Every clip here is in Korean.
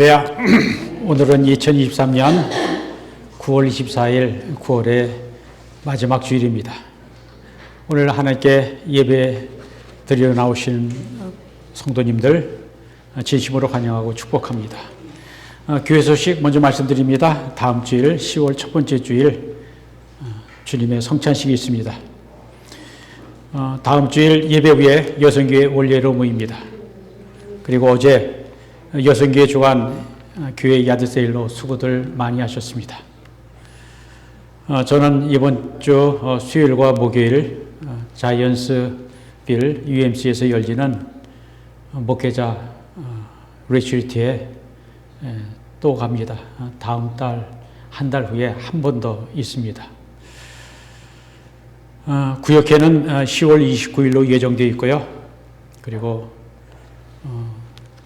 오늘은 2023년 9월 24일 9월의 마지막 주일입니다. 오늘 하나님께 예배 드리러 나오신 성도님들 진심으로 환영하고 축복합니다. 교회 소식 먼저 말씀드립니다. 다음 주일 10월 첫 번째 주일 주님의 성찬식이 있습니다. 다음 주일 예배 후에 여성교회 올예로 모입니다. 그리고 어제 여성교회 주간 교회 야드세일로 수고들 많이 하셨습니다. 저는 이번 주 수요일과 목요일 자이언스빌 UMC에서 열리는 목회자 리트리트에 또 갑니다. 다음 달 한 달 후에 한 번 더 있습니다. 구역회는 10월 29일로 예정되어 있고요. 그리고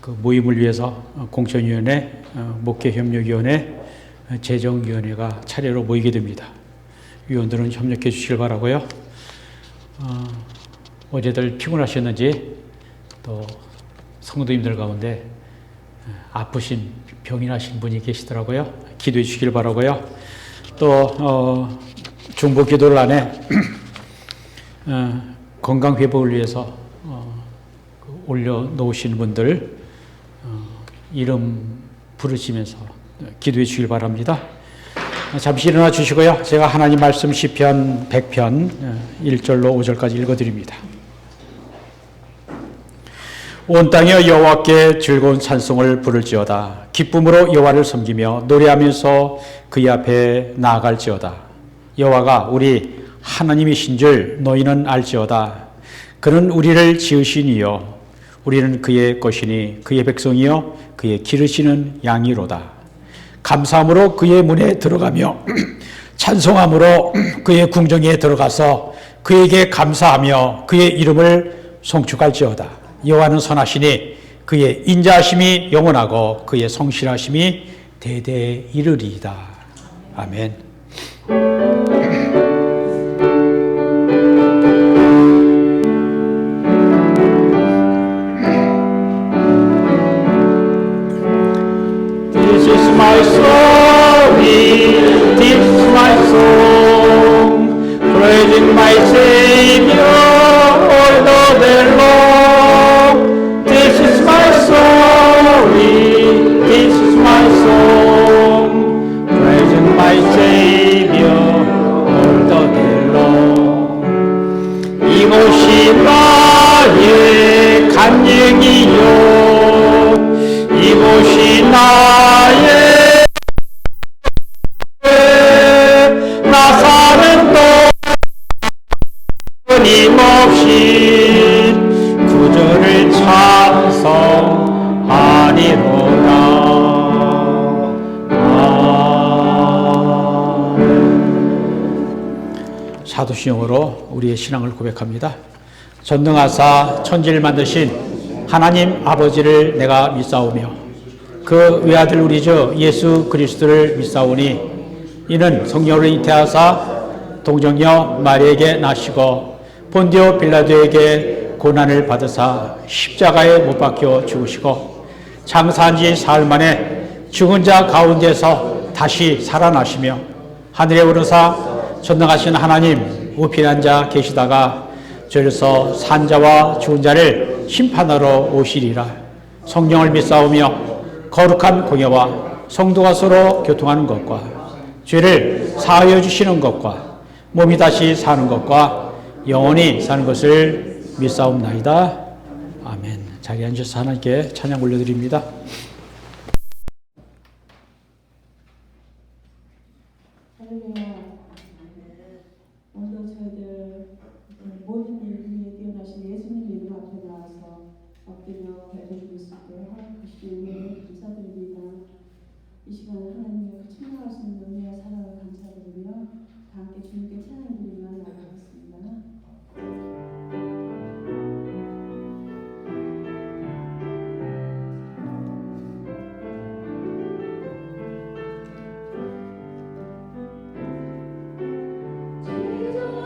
그 모임을 위해서 공천위원회, 목회협력위원회, 재정위원회가 차례로 모이게 됩니다. 위원들은 협력해 주시길 바라고요. 어제들 피곤하셨는지 또 성도님들 가운데 아프신 병이 나신 분이 계시더라고요. 기도해 주시길 바라고요. 또 중보 기도를 안에 건강 회복을 위해서 올려놓으신 분들 이름 부르시면서 기도해 주길 바랍니다. 잠시 일어나 주시고요. 제가 하나님 말씀 시편 100편 1절로 5절까지 읽어드립니다. 온 땅에 여호와께 즐거운 찬송을 부를지어다. 기쁨으로 여호와를 섬기며 노래하면서 그의 앞에 나아갈지어다. 여호와가 우리 하나님이신 줄 너희는 알지어다. 그는 우리를 지으신 이요 우리는 그의 것이니 그의 백성이요 그의 기르시는 양이로다. 감사함으로 그의 문에 들어가며 찬송함으로 그의 궁정에 들어가서 그에게 감사하며 그의 이름을 송축할지어다. 여호와는 선하시니 그의 인자하심이 영원하고 그의 성실하심이 대대에 이르리이다. 아멘. My story, this is my song, praising my Savior all the day long. This is my story, this is my song, praising my Savior all the day long. 이곳이 나의 간증이요, 이곳이 나의 나 사는 동안 끊임없이 구주를 찬송하리로다. 사도신경으로 우리의 신앙을 고백합니다. 전능하사 천지를 만드신 하나님 아버지를 내가 믿사오며 그 외아들 우리 주 예수 그리스도를 믿사오니 이는 성령으로 잉태하사 동정녀 마리에게 나시고 본디오 빌라도에게 고난을 받으사 십자가에 못 박혀 죽으시고 장사한 지 사흘 만에 죽은 자 가운데서 다시 살아나시며 하늘에 오르사 전능하신 하나님 우편에 앉아 계시다가 저리서 산 자와 죽은 자를 심판하러 오시리라. 성령을 믿사오며 거룩한 공예와 성도가 서로 교통하는 것과 죄를 사하여 주시는 것과 몸이 다시 사는 것과 영원히 사는 것을 믿사옵나이다. 아멘. 자리에 앉아서 하나님께 찬양 올려드립니다. 할렐루야. 오늘도 저희들 모든 일 중에 뛰어나신 예수님 이름 앞에 나와서 엎드려 예배드릴 수 있게 허락하시기 위해 감사드립니다. 이 시간 하나님의 충만할 수 있는 은혜와 사랑을 감사드리며 다 함께 주님께 찬양드리며 나가겠습니다. 주님 이름으로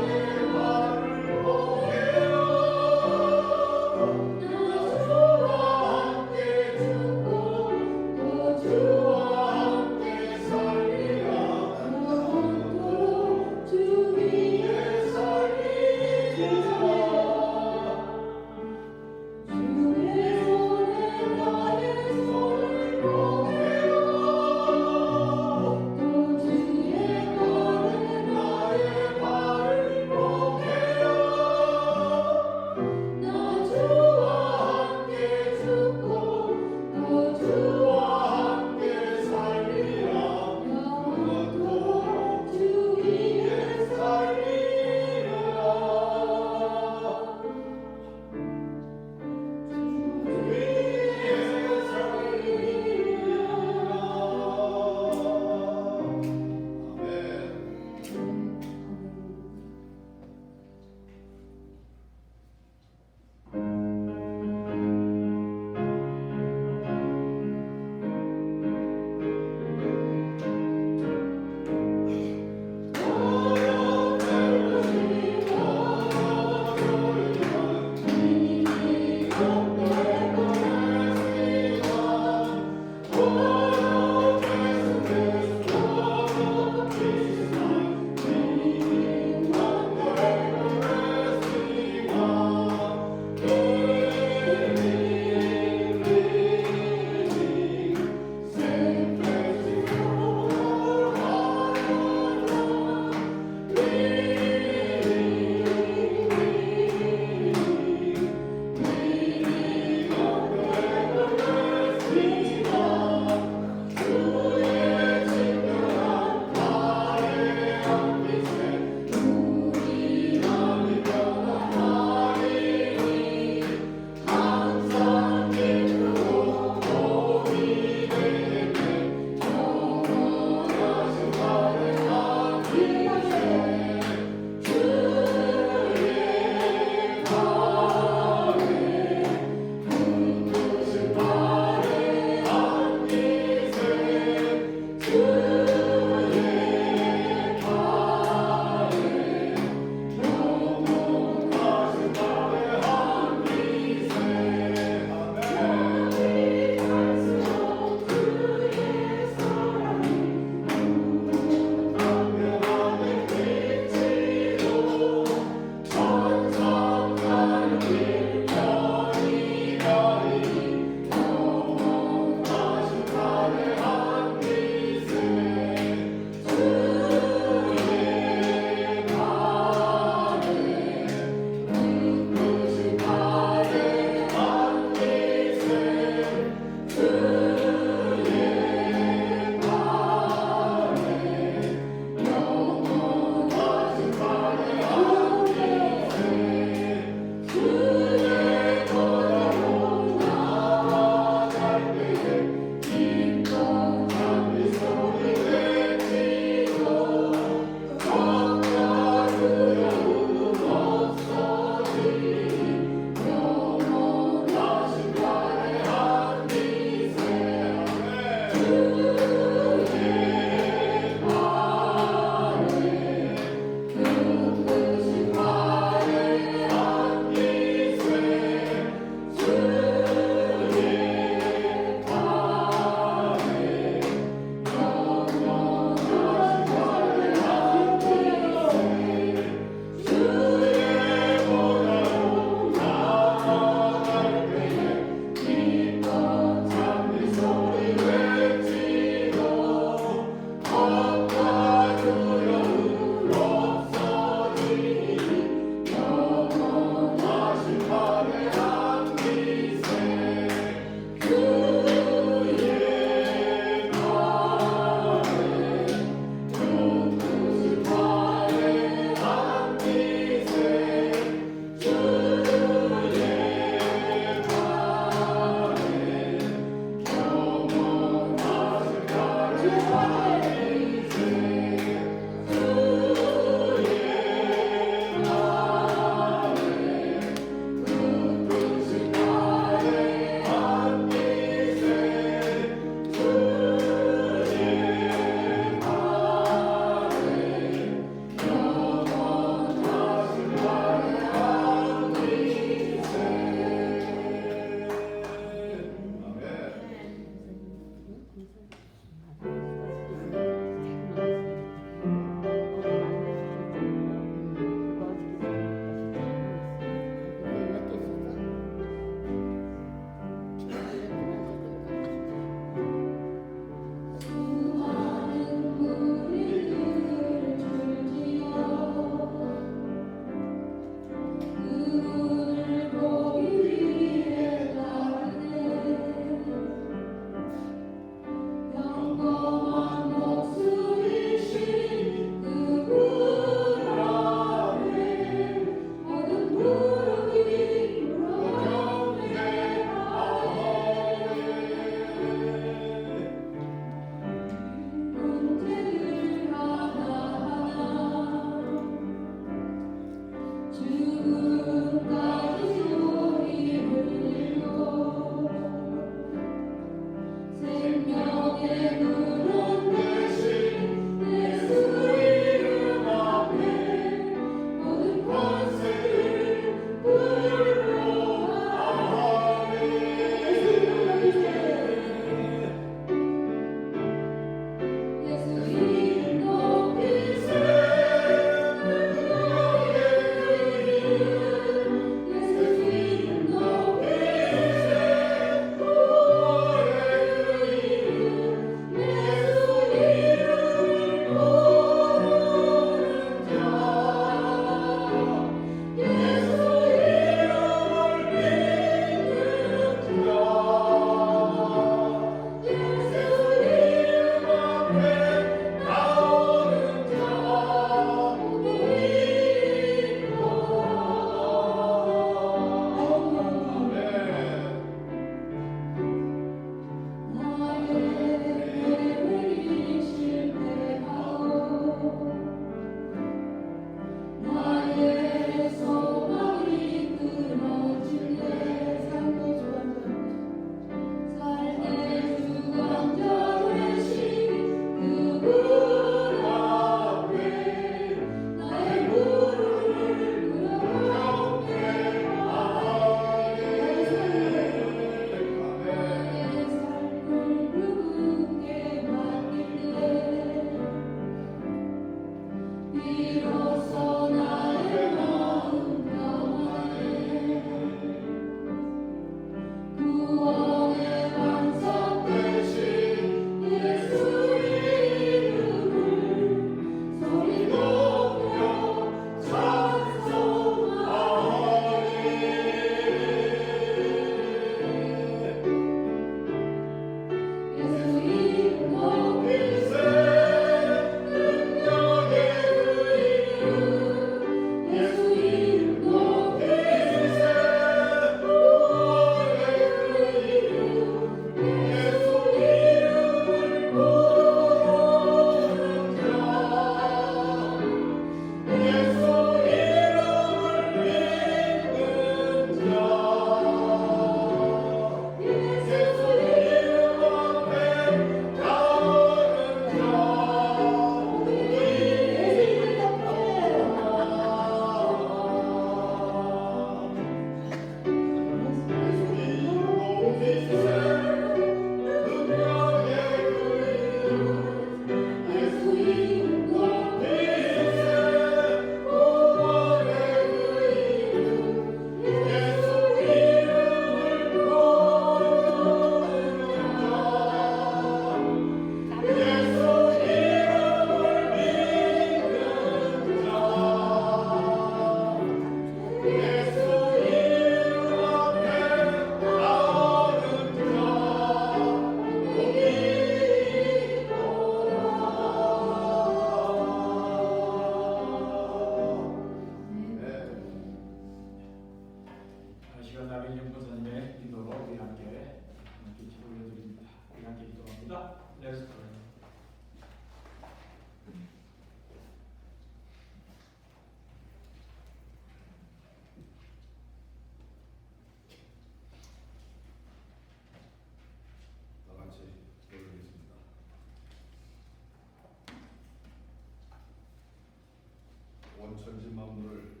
온 천지 만물을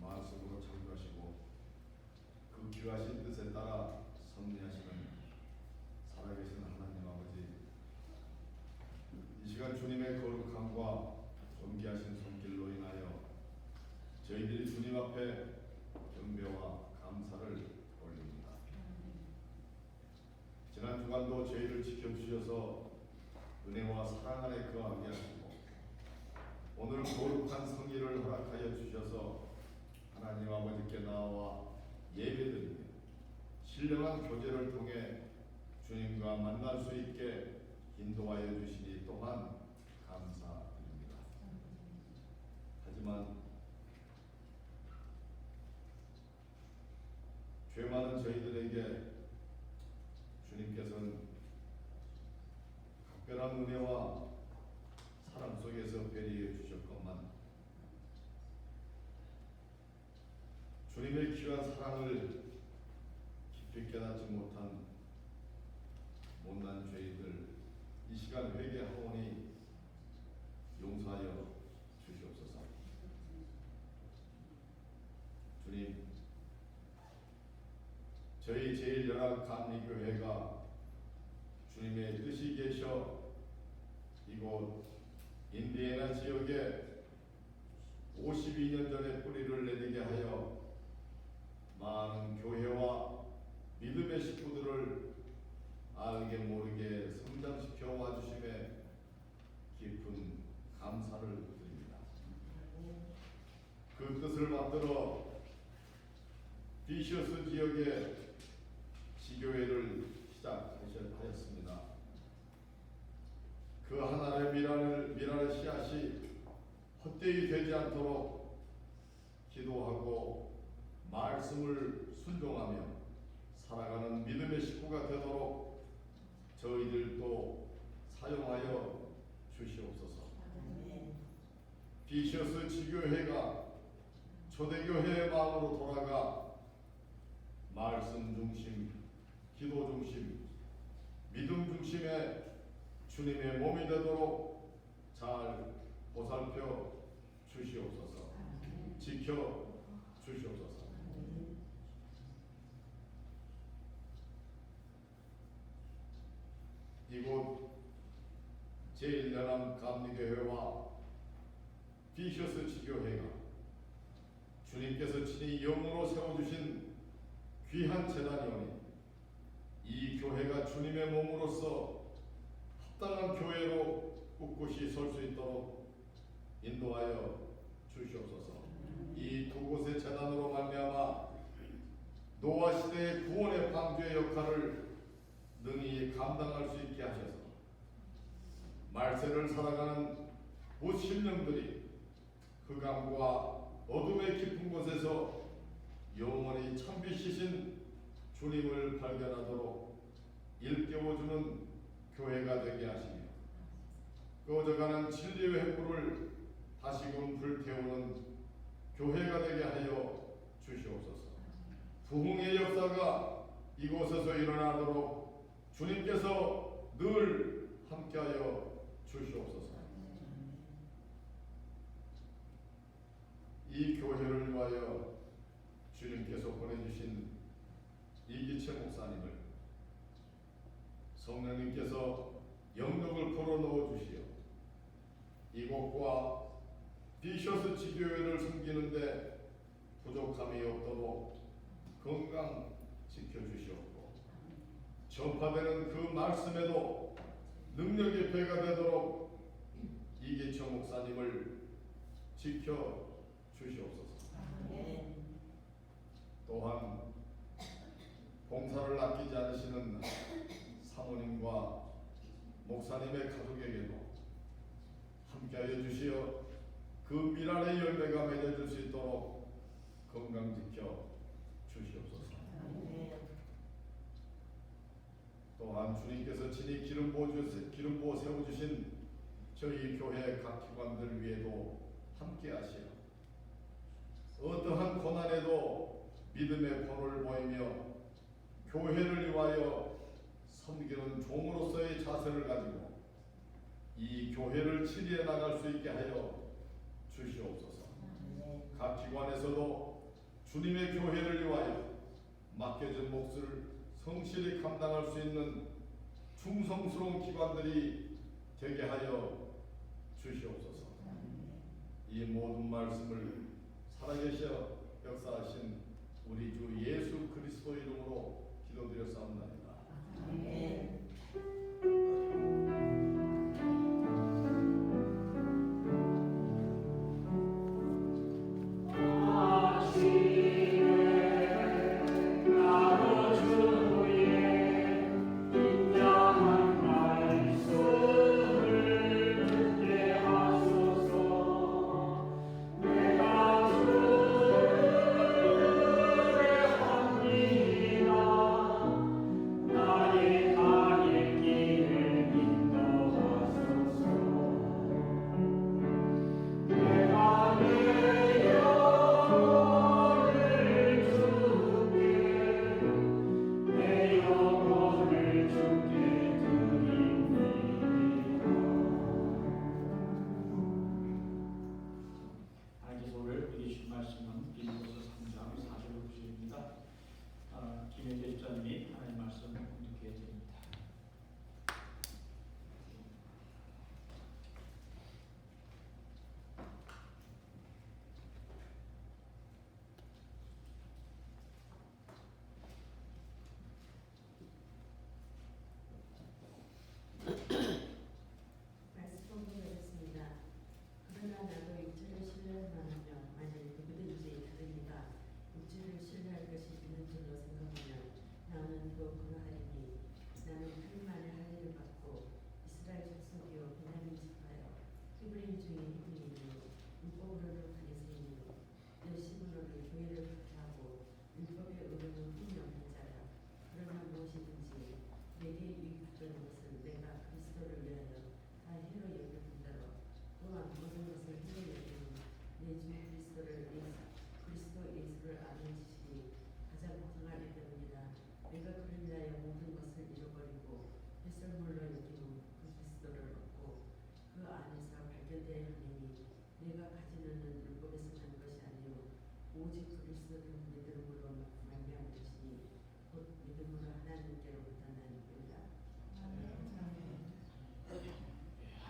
말씀으로 창조하시고 그 귀하신 뜻에 따라 섭리하시는 살아계신 하나님 아버지, 이 시간 주님의 거룩함과 존귀하신 손길로 인하여 저희들이 주님 앞에 경배와 감사를 올립니다. 지난 주간도 저희를 지켜주셔서 은혜와 사랑 안에 거하게 하시고 오늘 거룩한 성일을 허락하여 주셔서 하나님 아버지께 나와 예배드리며 신령한 교제를 통해 주님과 만날 수 있게 인도하여 주시니 또한 감사드립니다. 하지만 죄 많은 저희들에게 주님께서는 각별한 은혜와 사랑 속에서 배려해 주셨건만 주님의 귀한 사랑을 깊이 깨닫지 못한 못난 죄인들 이 시간 회개하오니 용서하여 주시옵소서. 주님, 저희 제1연합 감리교회가 주님의 뜻이 계셔 이곳 인디애나 지역에 52년 전에 뿌리를 내리게 하여 많은 교회와 믿음의 식구들을 알게 모르게 성장시켜 와주심에 깊은 감사를 드립니다. 그 뜻을 받들어 비셔스 지역에 지교회를 시작하였습니다. 그 하나의 미랄의 씨앗이 헛되이 되지 않도록 기도하고 말씀을 순종하며 살아가는 믿음의 식구가 되도록 저희들도 사용하여 주시옵소서. 비셔스 지교회가 초대교회의 마음으로 돌아가 말씀 중심, 기도 중심, 믿음 중심의 주님의 몸이 되도록 잘 보살펴 주시옵소서. 지켜 주시옵소서. 이곳 제1연합 감리교회와 비셔스 지교회가 주님께서 친히 영으로 세워주신 귀한 재단이오니 이 교회가 주님의 몸으로서 합당한 교회로 꿋꿋이 설 수 있도록 인도하여 주시옵소서. 이 두 곳의 재단으로 말미암아 노아 시대의 구원의 방주의 역할을 능히 감당할 수 있게 하셔서 말세를 살아가는 곧 심령들이 흑암과 어둠의 깊은 곳에서 영원히 참빛이신 주님을 발견하도록 일깨워주는 교회가 되게 하시며 꺼져가는 진리의 횃불을 다시금 불태우는 교회가 되게 하여 주시옵소서. 부흥의 역사가 이곳에서 일어나도록 주님께서 늘 함께하여 주시옵소서. 이 교회를 위하여 주님께서 보내주신 이기채 목사님을 성령님께서 영역을 풀어넣어 주시어 이곳과 비셔스 지교회를 섬기는데 부족함이 없도록 건강 지켜주시옵고 전파되는 그 말씀에도 능력의 배가 되도록 이기철 목사님을 지켜 주시옵소서. 또한 봉사를 아끼지 않으시는 사모님과 목사님의 가족에게도 함께하여 주시어 그 미랄의 열매가 맺어질 수 있도록 건강 지켜 주시옵소서. 또한 주님께서 친히 기름 부어 세워주신 저희 교회 각 기관들 위에도 함께하시어 어떠한 고난에도 믿음의 본을 보이며 교회를 위하여 섬기는 종으로서의 자세를 가지고 이 교회를 치리해 나갈 수 있게 하여 주시옵소서. 각 기관에서도 주님의 교회를 위하여 맡겨진 몫을 성실히 감당할 수 있는 충성스러운 기관들이 되게 하여 주시옵소서. 이 모든 말씀을 살아계셔 역사하신 우리 주 예수 그리스도 이름으로 기도드렸사옵나이다.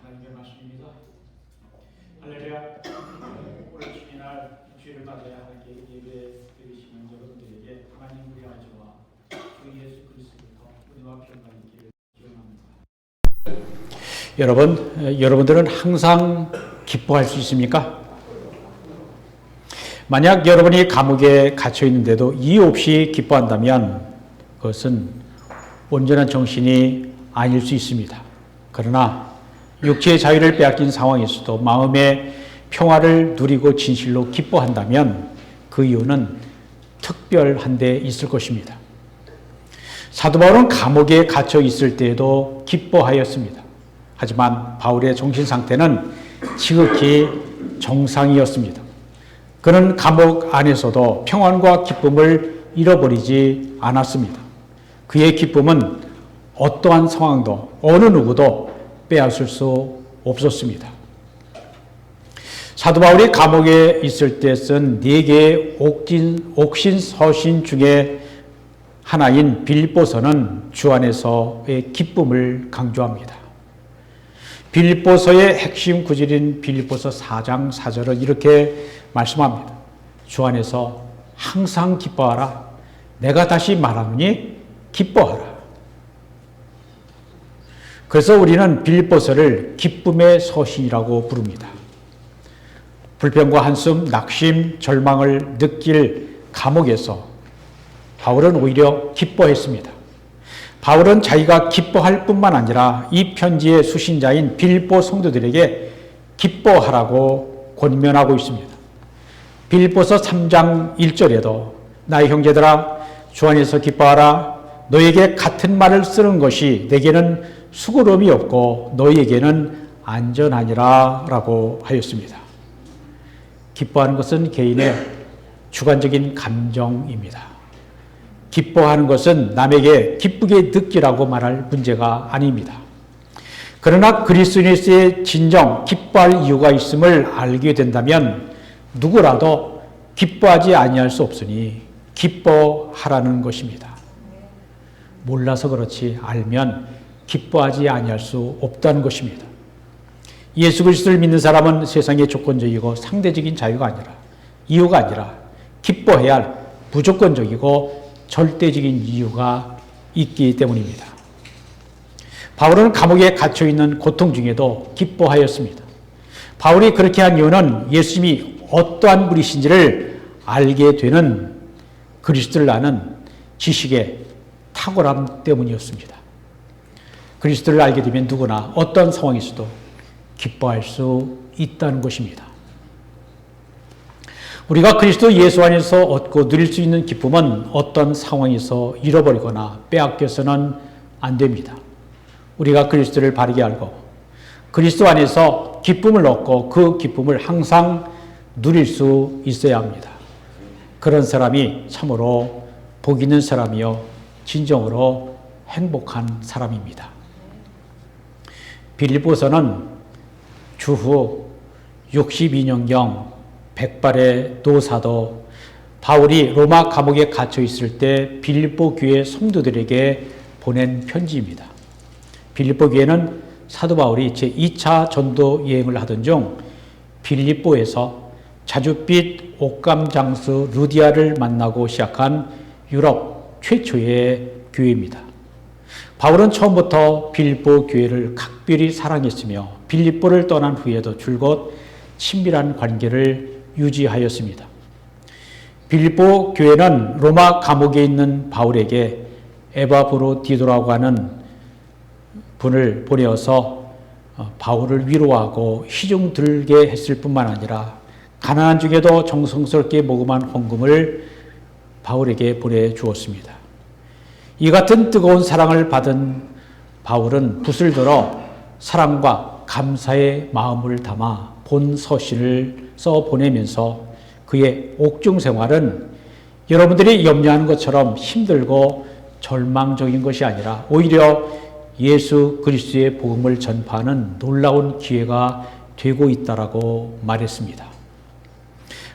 하나님의 말씀입니다. 할렐루야. 오늘 주일날 주일을 맞아야 하게 예배 드리시는 여러분들에게 하나님 우리 아버지와 주 예수 그리스도부터 은혜와 평강이 있기를 기원합니다. 여러분들은 항상 기뻐할 수 있습니까? 만약 여러분이 감옥에 갇혀 있는데도 이유 없이 기뻐한다면 그것은 온전한 정신이 아닐 수 있습니다. 그러나 육체의 자유를 빼앗긴 상황에서도 마음의 평화를 누리고 진실로 기뻐한다면 그 이유는 특별한 데 있을 것입니다. 사도 바울은 감옥에 갇혀 있을 때에도 기뻐하였습니다. 하지만 바울의 정신 상태는 지극히 정상이었습니다. 그는 감옥 안에서도 평안과 기쁨을 잃어버리지 않았습니다. 그의 기쁨은 어떠한 상황도 어느 누구도 빼앗을 수 없었습니다. 사도 바울이 감옥에 있을 때 쓴 4개의 옥신 서신 중에 하나인 빌립보서는 주 안에서의 기쁨을 강조합니다. 빌립보서의 핵심 구절인 빌립보서 4장 4절은 이렇게 말씀합니다. 주 안에서 항상 기뻐하라. 내가 다시 말하노니 기뻐하라. 그래서 우리는 빌립보서를 기쁨의 서신이라고 부릅니다. 불평과 한숨, 낙심, 절망을 느낄 감옥에서 바울은 오히려 기뻐했습니다. 바울은 자기가 기뻐할 뿐만 아니라 이 편지의 수신자인 빌립보 성도들에게 기뻐하라고 권면하고 있습니다. 빌립보서 3장 1절에도 나의 형제들아 주 안에서 기뻐하라. 너에게 같은 말을 쓰는 것이 내게는 수고로움이 없고 너희에게는 안전하니라 라고 하였습니다. 기뻐하는 것은 개인의 주관적인 감정입니다. 기뻐하는 것은 남에게 기쁘게 느끼라고 말할 문제가 아닙니다. 그러나 그리스도인의 진정 기뻐할 이유가 있음을 알게 된다면 누구라도 기뻐하지 아니할 수 없으니 기뻐하라는 것입니다. 몰라서 그렇지 알면 기뻐하지 아니할 수 없다는 것입니다. 예수 그리스도를 믿는 사람은 세상의 조건적이고 상대적인 자유가 아니라 이유가 아니라 기뻐해야 할 무조건적이고 절대적인 이유가 있기 때문입니다. 바울은 감옥에 갇혀 있는 고통 중에도 기뻐하였습니다. 바울이 그렇게 한 이유는 예수님이 어떠한 분이신지를 알게 되는 그리스도를 아는 지식의 탁월함 때문이었습니다. 그리스도를 알게 되면 누구나 어떤 상황에서도 기뻐할 수 있다는 것입니다. 우리가 그리스도 예수 안에서 얻고 누릴 수 있는 기쁨은 어떤 상황에서 잃어버리거나 빼앗겨서는 안 됩니다. 우리가 그리스도를 바르게 알고 그리스도 안에서 기쁨을 얻고 그 기쁨을 항상 누릴 수 있어야 합니다. 그런 사람이 참으로 복 있는 사람이요 진정으로 행복한 사람입니다. 빌립보서는 주후 62년경 백발의 노사도 바울이 로마 감옥에 갇혀 있을 때 빌립보 교회 성도들에게 보낸 편지입니다. 빌립보 교회는 사도 바울이 제2차 전도 여행을 하던 중 빌립보에서 자줏빛 옷감 장수 루디아를 만나고 시작한 유럽 최초의 교회입니다. 바울은 처음부터 빌립보 교회를 각별히 사랑했으며 빌립보를 떠난 후에도 줄곧 친밀한 관계를 유지하였습니다. 빌립보 교회는 로마 감옥에 있는 바울에게 에바브로디도라고 하는 분을 보내어서 바울을 위로하고 시중 들게 했을 뿐만 아니라 가난한 중에도 정성스럽게 모금한 헌금을 바울에게 보내주었습니다. 이 같은 뜨거운 사랑을 받은 바울은 붓을 들어 사랑과 감사의 마음을 담아 본 서신을 써 보내면서 그의 옥중 생활은 여러분들이 염려하는 것처럼 힘들고 절망적인 것이 아니라 오히려 예수 그리스도의 복음을 전파하는 놀라운 기회가 되고 있다라고 말했습니다.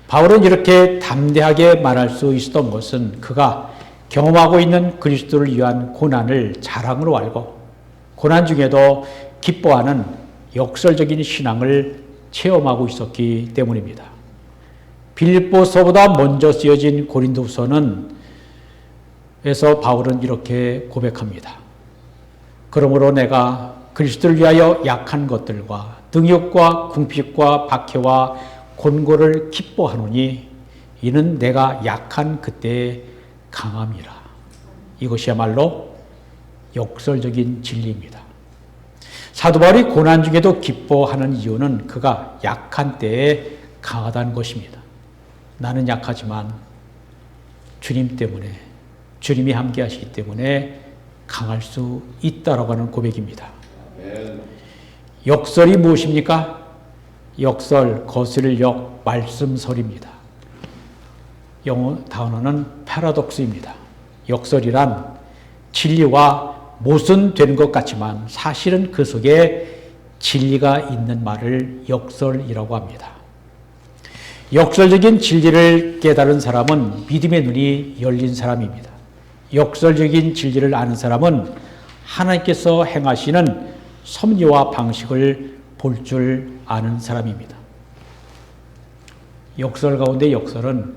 바울은 이렇게 담대하게 말할 수 있었던 것은 그가 경험하고 있는 그리스도를 위한 고난을 자랑으로 알고 고난 중에도 기뻐하는 역설적인 신앙을 체험하고 있었기 때문입니다. 빌립보서보다 먼저 쓰여진 고린도서는 에서 바울은 이렇게 고백합니다. 그러므로 내가 그리스도를 위하여 약한 것들과 능욕과 궁핍과 박해와 곤고를 기뻐하노니 이는 내가 약한 그때의 강함이라. 이것이야말로 역설적인 진리입니다. 사도 바울이 고난 중에도 기뻐하는 이유는 그가 약한 때에 강하다는 것입니다. 나는 약하지만 주님 때문에 주님이 함께 하시기 때문에 강할 수 있다라고 하는 고백입니다. 역설이 무엇입니까? 역설, 거스를 역, 말씀설입니다. 영어 단어는 패러독스입니다. 역설이란 진리와 모순되는 것 같지만 사실은 그 속에 진리가 있는 말을 역설이라고 합니다. 역설적인 진리를 깨달은 사람은 믿음의 눈이 열린 사람입니다. 역설적인 진리를 아는 사람은 하나님께서 행하시는 섭리와 방식을 볼 줄 아는 사람입니다. 역설 가운데 역설은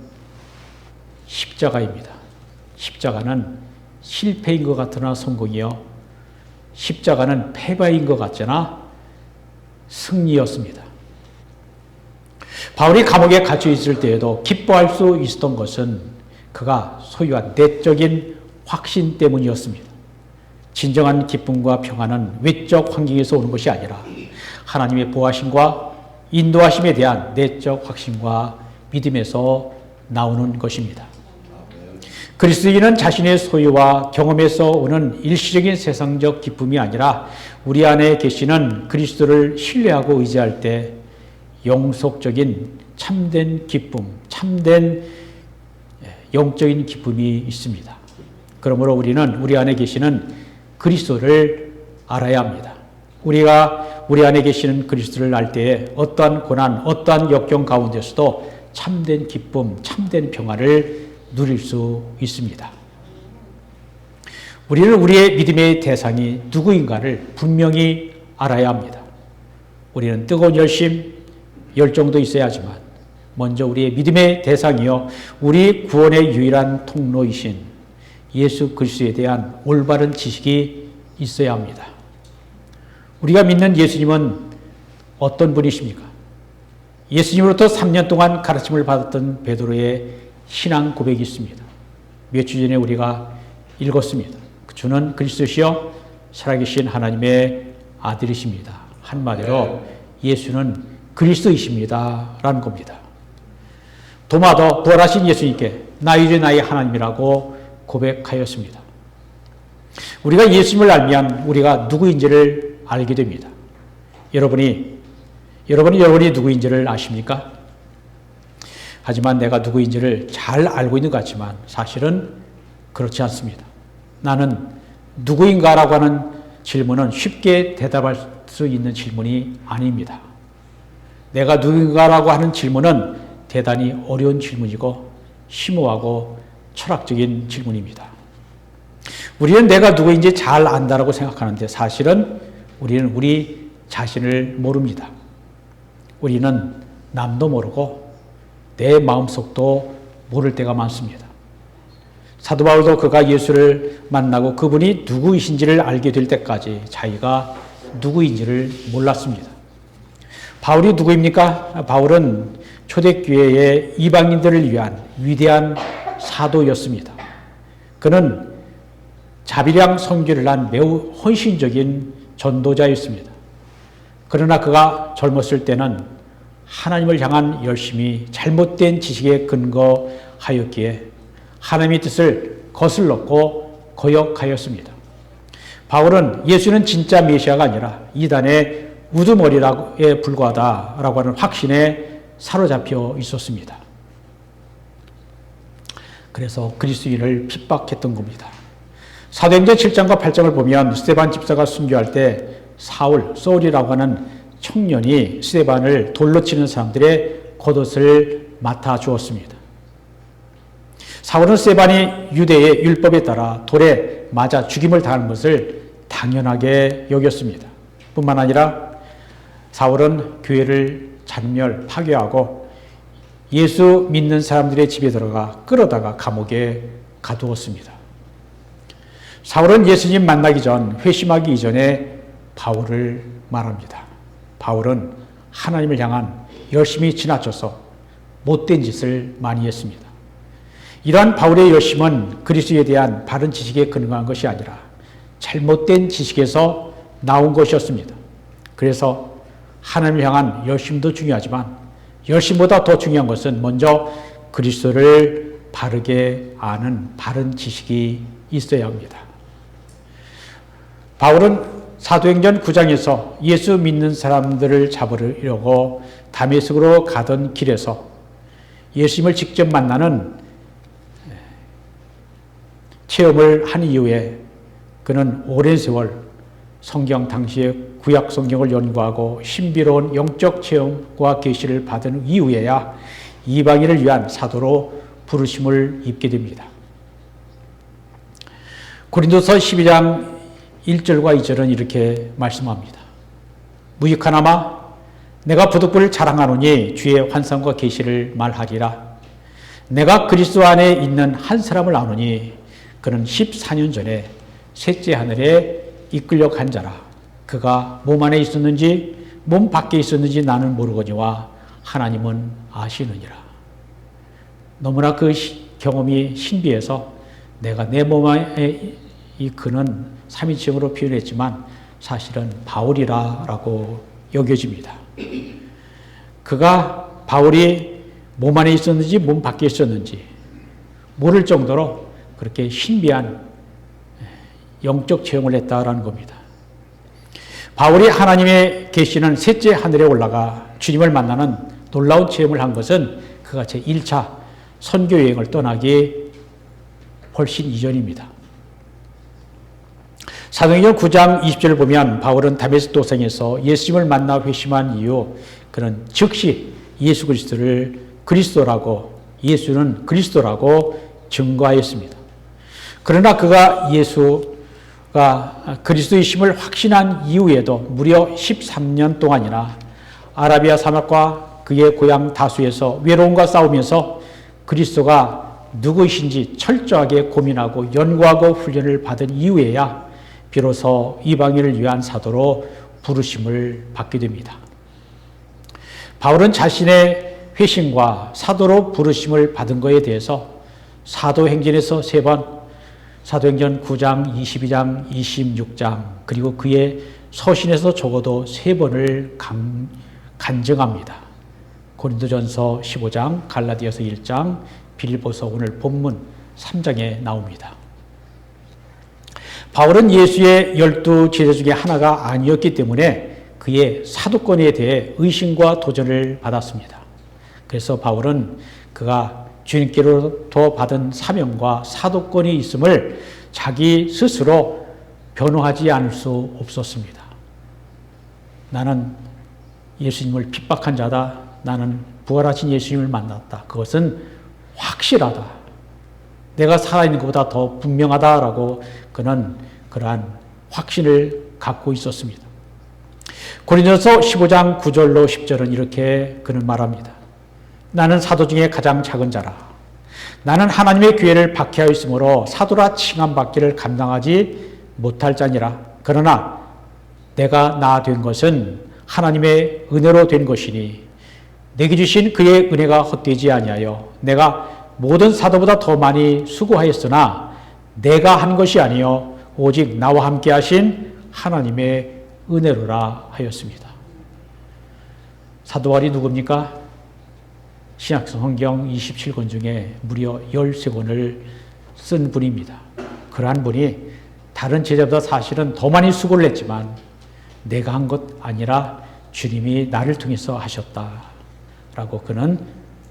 십자가입니다. 십자가는 실패인 것 같으나 성공이요. 십자가는 패배인 것 같으나 승리였습니다. 바울이 감옥에 갇혀 있을 때에도 기뻐할 수 있었던 것은 그가 소유한 내적인 확신 때문이었습니다. 진정한 기쁨과 평안은 외적 환경에서 오는 것이 아니라 하나님의 보호하심과 인도하심에 대한 내적 확신과 믿음에서 나오는 것입니다. 그리스도인은 자신의 소유와 경험에서 오는 일시적인 세상적 기쁨이 아니라 우리 안에 계시는 그리스도를 신뢰하고 의지할 때 영속적인 참된 기쁨, 참된 영적인 기쁨이 있습니다. 그러므로 우리는 우리 안에 계시는 그리스도를 알아야 합니다. 우리가 우리 안에 계시는 그리스도를 알 때에 어떠한 고난, 어떠한 역경 가운데서도 참된 기쁨, 참된 평화를 누릴 수 있습니다. 우리는 우리의 믿음의 대상이 누구인가를 분명히 알아야 합니다. 우리는 뜨거운 열심, 열정도 있어야 하지만 먼저 우리의 믿음의 대상이요 우리 구원의 유일한 통로이신 예수 그리스도에 대한 올바른 지식이 있어야 합니다. 우리가 믿는 예수님은 어떤 분이십니까? 예수님으로부터 3년 동안 가르침을 받았던 베드로의 신앙 고백이 있습니다. 몇 주 전에 우리가 읽었습니다. 주는 그리스도시요 살아계신 하나님의 아들이십니다. 한마디로 예수는 그리스도이십니다 라는 겁니다. 도마도 부활하신 예수님께 나의 주 나의 하나님이라고 고백하였습니다. 우리가 예수님을 알면 우리가 누구인지를 알게 됩니다. 여러분이 누구인지를 아십니까? 하지만 내가 누구인지를 잘 알고 있는 것 같지만 사실은 그렇지 않습니다. 나는 누구인가라고 하는 질문은 쉽게 대답할 수 있는 질문이 아닙니다. 내가 누구인가라고 하는 질문은 대단히 어려운 질문이고 심오하고 철학적인 질문입니다. 우리는 내가 누구인지 잘 안다라고 생각하는데 사실은 우리는 우리 자신을 모릅니다. 우리는 남도 모르고 내 마음속도 모를 때가 많습니다. 사도 바울도 그가 예수를 만나고 그분이 누구이신지를 알게 될 때까지 자기가 누구인지를 몰랐습니다. 바울이 누구입니까? 바울은 초대교회의 이방인들을 위한 위대한 사도였습니다. 그는 자비량 선교를 한 매우 헌신적인 전도자였습니다. 그러나 그가 젊었을 때는 하나님을 향한 열심이 잘못된 지식에 근거하였기에 하나님의 뜻을 거슬렀고 거역하였습니다. 바울은 예수는 진짜 메시아가 아니라 이단의 우두머리에 불과하다라고 하는 확신에 사로잡혀 있었습니다. 그래서 그리스도인을 핍박했던 겁니다. 사도행전 7장과 8장을 보면 스데반 집사가 순교할 때 소울이라고 하는 청년이 스데반을 돌로 치는 사람들의 겉옷을 맡아 주었습니다. 사울은 스데반이 유대의 율법에 따라 돌에 맞아 죽임을 당하는 것을 당연하게 여겼습니다. 뿐만 아니라 사울은 교회를 파괴하고 예수 믿는 사람들의 집에 들어가 끌어다가 감옥에 가두었습니다. 사울은 예수님 만나기 전, 회심하기 이전에 바울을 말합니다. 바울은 하나님을 향한 열심히 지나쳐서 못된 짓을 많이 했습니다. 이러한 바울의 열심은 그리스도에 대한 바른 지식에 근거한 것이 아니라 잘못된 지식에서 나온 것이었습니다. 그래서 하나님을 향한 열심도 중요하지만 열심보다 더 중요한 것은 먼저 그리스도를 바르게 아는 바른 지식이 있어야 합니다. 바울은 사도행전 9장에서 예수 믿는 사람들을 잡으려고 다메섹으로 가던 길에서 예수님을 직접 만나는 체험을 한 이후에 그는 오랜 세월 성경 당시의 구약 성경을 연구하고 신비로운 영적 체험과 계시를 받은 이후에야 이방인을 위한 사도로 부르심을 입게 됩니다. 고린도서 12장 1절과 2절은 이렇게 말씀합니다. 무익하나마 내가 부득불을 자랑하노니 주의 환상과 계시를 말하리라. 내가 그리스도 안에 있는 한 사람을 아노니 그는 14년 전에 셋째 하늘에 이끌려 간 자라. 그가 몸 안에 있었는지 몸 밖에 있었는지 나는 모르거니와 하나님은 아시느니라. 너무나 그 경험이 신비해서 내가 내 몸 안에 이 그는 3인칭으로 표현했지만 사실은 바울이라고 여겨집니다. 바울이 몸 안에 있었는지 몸 밖에 있었는지 모를 정도로 그렇게 신비한 영적 체험을 했다라는 겁니다. 바울이 하나님의 계시는 셋째 하늘에 올라가 주님을 만나는 놀라운 체험을 한 것은 그가 제1차 선교 여행을 떠나기 훨씬 이전입니다. 사도행전 9장 20절을 보면 바울은 다메섹 도상에서 예수님을 만나 회심한 이후 그는 즉시 예수 그리스도를 그리스도라고, 예수는 그리스도라고 증거하였습니다. 그러나 그가 예수가 그리스도이심을 확신한 이후에도 무려 13년 동안이나 아라비아 사막과 그의 고향 다수에서 외로움과 싸우면서 그리스도가 누구이신지 철저하게 고민하고 연구하고 훈련을 받은 이후에야 비로소 이방인을 위한 사도로 부르심을 받게 됩니다. 바울은 자신의 회심과 사도로 부르심을 받은 것에 대해서 사도행전에서 3번, 사도행전 9장, 22장, 26장, 그리고 그의 서신에서 적어도 3번을 간증합니다. 고린도전서 15장, 갈라디아서 1장, 빌립보서 오늘 본문 3장에 나옵니다. 바울은 예수의 12 제자 중에 하나가 아니었기 때문에 그의 사도권에 대해 의심과 도전을 받았습니다. 그래서 바울은 그가 주님께로부터 받은 사명과 사도권이 있음을 자기 스스로 변호하지 않을 수 없었습니다. 나는 예수님을 핍박한 자다. 나는 부활하신 예수님을 만났다. 그것은 확실하다. 내가 살아있는 것보다 더 분명하다라고 그는 그러한 확신을 갖고 있었습니다. 고린도서 15장 9절로 10절은 이렇게 그는 말합니다. 나는 사도 중에 가장 작은 자라. 나는 하나님의 교회를 박해하였으므로 사도라 칭함받기를 감당하지 못할 자니라. 그러나 내가 나 된 것은 하나님의 은혜로 된 것이니 내게 주신 그의 은혜가 헛되지 아니하여 내가 모든 사도보다 더 많이 수고하였으나 내가 한 것이 아니요 오직 나와 함께 하신 하나님의 은혜로라 하였습니다. 사도 바울이 누굽니까? 신약 성경 27권 중에 무려 13권을 쓴 분입니다. 그러한 분이 다른 제자보다 사실은 더 많이 수고를 했지만 내가 한 것 아니라 주님이 나를 통해서 하셨다라고 그는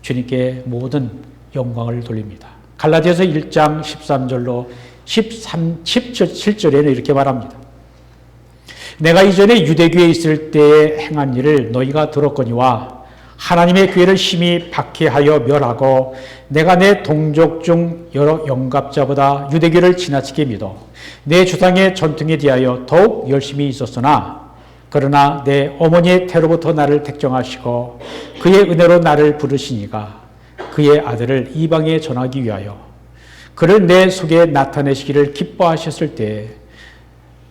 주님께 모든 영광을 돌립니다. 갈라디아서 1장 13절로 17절에는 이렇게 말합니다. 내가 이전에 유대교에 있을 때에 행한 일을 너희가 들었거니와 하나님의 교회를 심히 박해하여 멸하고 내가 내 동족 중 여러 영갑자보다 유대교를 지나치게 믿어 내 조상의 전통에 대하여 더욱 열심히 있었으나 그러나 내 어머니의 태로부터 나를 택정하시고 그의 은혜로 나를 부르시니가 그의 아들을 이방에 전하기 위하여 그를 내 속에 나타내시기를 기뻐하셨을 때에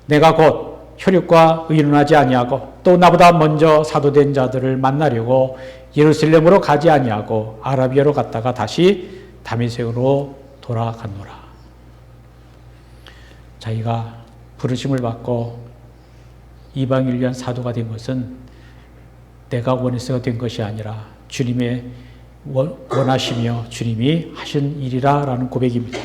내가 곧 혈육과 의논하지 아니하고 또 나보다 먼저 사도된 자들을 만나려고 예루살렘으로 가지 아니하고 아라비아로 갔다가 다시 다메섹으로 돌아갔노라. 자기가 부르심을 받고 이방인을 위한 사도가 된 것은 내가 원해서 된 것이 아니라 주님의 원하시며 주님이 하신 일이라라는 고백입니다.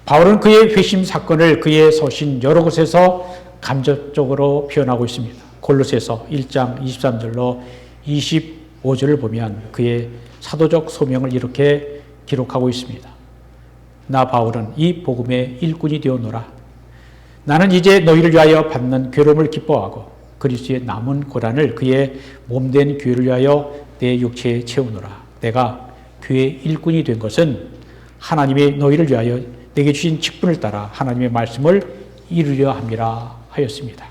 바울은 그의 회심 사건을 그의 서신 여러 곳에서 간접적으로 표현하고 있습니다. 골로새서 1장 23절로 25절을 보면 그의 사도적 소명을 이렇게 기록하고 있습니다. 나 바울은 이 복음의 일꾼이 되었노라. 나는 이제 너희를 위하여 받는 괴로움을 기뻐하고 그리스도의 남은 고난을 그의 몸된 교회를 위하여 내 육체에 채우노라. 내가 교회의 일꾼이 된 것은 하나님이 너희를 위하여 내게 주신 직분을 따라 하나님의 말씀을 이루려 함이라 하였습니다.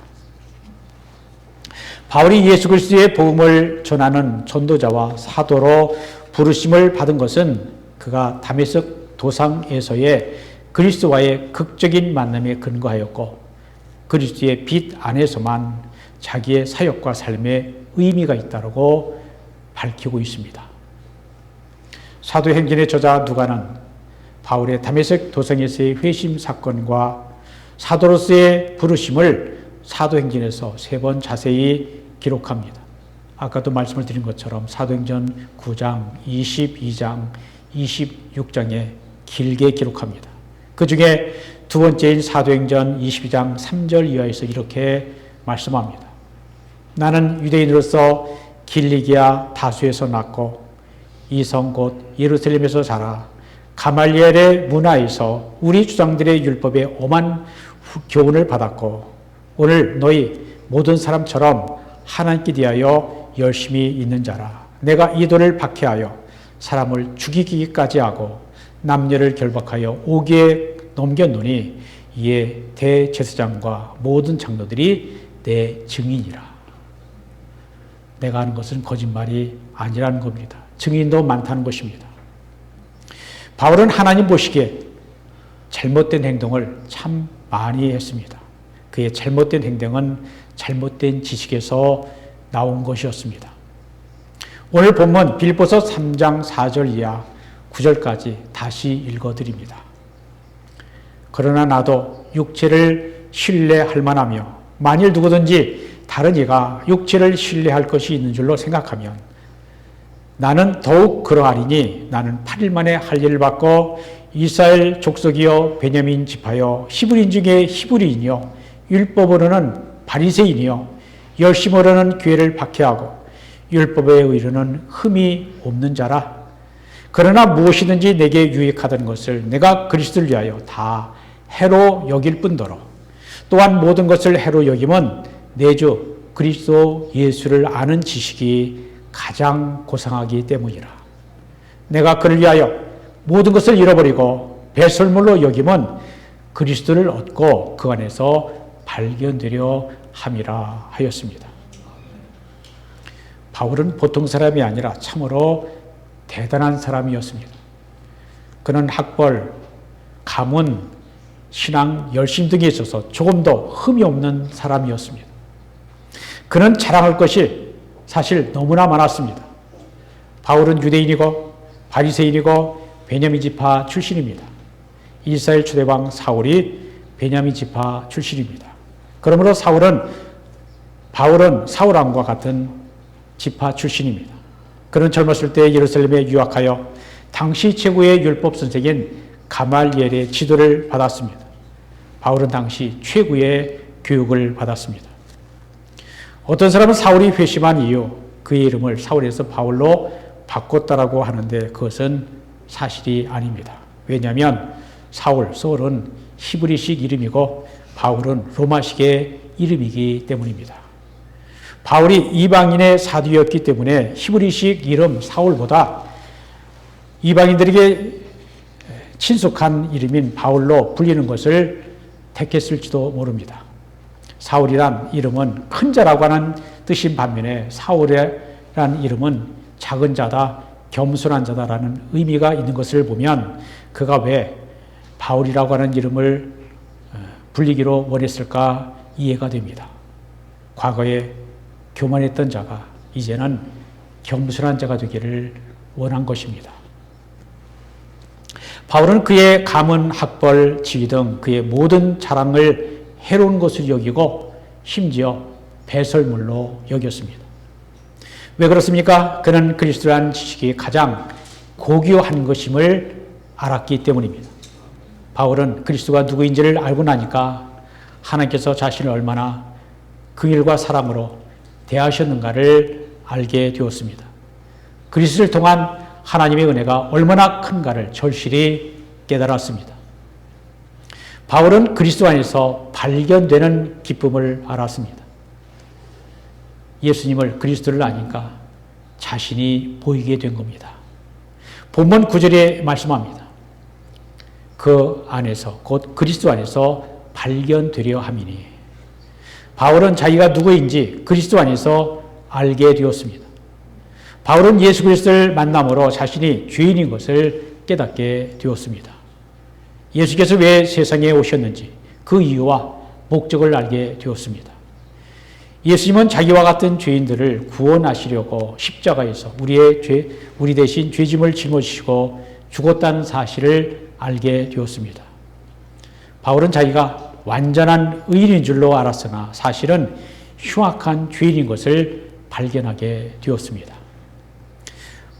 바울이 예수 그리스도의 복음을 전하는 전도자와 사도로 부르심을 받은 것은 그가 다메섹 도상에서의 그리스도와의 극적인 만남에 근거하였고 그리스도의 빛 안에서만 자기의 사역과 삶의 의미가 있다고 밝히고 있습니다. 사도행전의 저자 누가는 바울의 다메섹 도상에서의 회심 사건과 사도로서의 부르심을 사도행전에서 3번 자세히 기록합니다. 아까도 말씀을 드린 것처럼 사도행전 9장, 22장, 26장에 길게 기록합니다. 그 중에 두 번째인 사도행전 22장 3절 이하에서 이렇게 말씀합니다. 나는 유대인으로서 길리기아 다수에서 났고 이 성 곧 예루살렘에서 자라 가말리엘의 문화에서 우리 주장들의 율법에 엄한 교훈을 받았고 오늘 너희 모든 사람처럼 하나님께 대하여 열심히 있는 자라. 내가 이도를 박해하여 사람을 죽이기까지 하고 남녀를 결박하여 오기에 넘겼노니 이에 대제사장과 모든 장로들이 내 증인이라. 내가 하는 것은 거짓말이 아니라는 겁니다. 증인도 많다는 것입니다. 바울은 하나님 보시기에 잘못된 행동을 참 많이 했습니다. 그의 잘못된 행동은 잘못된 지식에서 나온 것이었습니다. 오늘 본문 빌립보서 3장 4절 이하 9절까지 다시 읽어드립니다. 그러나 나도 육체를 신뢰할 만하며 만일 누구든지 다른 이가 육체를 신뢰할 것이 있는 줄로 생각하면 나는 더욱 그러하리니 나는 8일 만에 할 일을 받고 이스라엘 족속이요 베냐민 지파요 히브리인 중에 히브리인이요 율법으로는 바리새인이요 열심으로는 교회를 박해하고 율법에 의로는 흠이 없는 자라. 그러나 무엇이든지 내게 유익하던 것을 내가 그리스도를 위하여 다 해로 여길 뿐더러 또한 모든 것을 해로 여김은 내 주 그리스도 예수를 아는 지식이 가장 고상하기 때문이라. 내가 그를 위하여 모든 것을 잃어버리고 배설물로 여김은 그리스도를 얻고 그 안에서 발견되려 함이라 하였습니다. 바울은 보통 사람이 아니라 참으로 대단한 사람이었습니다. 그는 학벌, 가문, 신앙, 열심 등에 있어서 조금도 흠이 없는 사람이었습니다. 그는 자랑할 것이 사실 너무나 많았습니다. 바울은 유대인이고 바리새인이고 베냐민 지파 출신입니다. 이스라엘 초대왕 사울이 베냐민 지파 출신입니다. 그러므로 바울은 사울왕과 같은 지파 출신입니다. 그는 젊었을 때 예루살렘에 유학하여 당시 최고의 율법 선생인 가말리엘의 지도를 받았습니다. 바울은 당시 최고의 교육을 받았습니다. 어떤 사람은 사울이 회심한 이후 그의 이름을 사울에서 바울로 바꿨다라고 하는데 그것은 사실이 아닙니다. 왜냐하면 사울은 히브리식 이름이고 바울은 로마식의 이름이기 때문입니다. 바울이 이방인의 사도였기 때문에 히브리식 이름 사울보다 이방인들에게 친숙한 이름인 바울로 불리는 것을 택했을지도 모릅니다. 사울이란 이름은 큰 자라고 하는 뜻인 반면에 사울이란 이름은 작은 자다, 겸손한 자다라는 의미가 있는 것을 보면 그가 왜 바울이라고 하는 이름을 불리기로 원했을까 이해가 됩니다. 과거에 교만했던 자가 이제는 겸손한 자가 되기를 원한 것입니다. 바울은 그의 가문, 학벌, 지위 등 그의 모든 자랑을 해로운 것을 여기고 심지어 배설물로 여겼습니다. 왜 그렇습니까? 그는 그리스도라는 지식이 가장 고귀한 것임을 알았기 때문입니다. 바울은 그리스도가 누구인지를 알고 나니까 하나님께서 자신을 얼마나 긍휼과 사랑으로 대하셨는가를 알게 되었습니다. 그리스도를 통한 하나님의 은혜가 얼마나 큰가를 절실히 깨달았습니다. 바울은 그리스도 안에서 발견되는 기쁨을 알았습니다. 예수님을 그리스도를 아니까 자신이 보이게 된 겁니다. 본문 9절에 말씀합니다. 그 안에서 곧 그리스도 안에서 발견되려 함이니 바울은 자기가 누구인지 그리스도 안에서 알게 되었습니다. 바울은 예수 그리스도를 만남으로 자신이 죄인인 것을 깨닫게 되었습니다. 예수께서 왜 세상에 오셨는지 그 이유와 목적을 알게 되었습니다. 예수님은 자기와 같은 죄인들을 구원하시려고 십자가에서 우리 대신 죄짐을 짊어지시고 죽었다는 사실을 알게 되었습니다. 바울은 자기가 완전한 의인인 줄로 알았으나 사실은 흉악한 죄인인 것을 발견하게 되었습니다.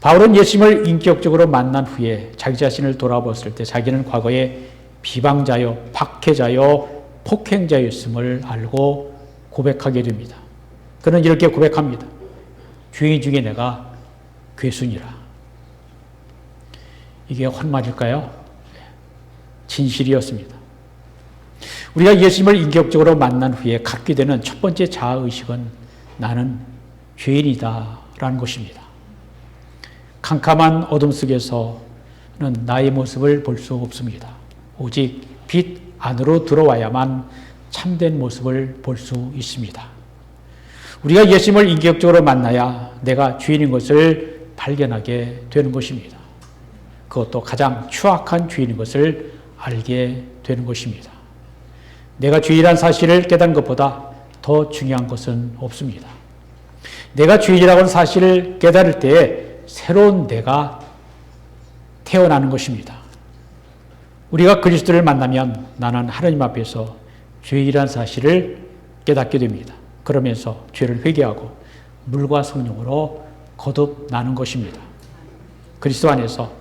바울은 예수님을 인격적으로 만난 후에 자기 자신을 돌아보았을 때 자기는 과거에 비방자요, 박해자요, 폭행자였음을 알고 고백하게 됩니다. 그는 이렇게 고백합니다. 죄인 중에 내가 괴순이라. 이게 헛말일까요? 진실이었습니다. 우리가 예수님을 인격적으로 만난 후에 갖게 되는 첫 번째 자아의식은 나는 죄인이다 라는 것입니다. 캄캄한 어둠 속에서는 나의 모습을 볼 수 없습니다. 오직 빛 안으로 들어와야만 참된 모습을 볼 수 있습니다. 우리가 예수님을 인격적으로 만나야 내가 주인인 것을 발견하게 되는 것입니다. 그것도 가장 추악한 주인인 것을 알게 되는 것입니다. 내가 주인이라는 사실을 깨닫는 것보다 더 중요한 것은 없습니다. 내가 주인이라고 하는 사실을 깨달을 때에 새로운 내가 태어나는 것입니다. 우리가 그리스도를 만나면 나는 하나님 앞에서 주인이라는 사실을 깨닫게 됩니다. 그러면서 죄를 회개하고 물과 성령으로 거듭나는 것입니다. 그리스도 안에서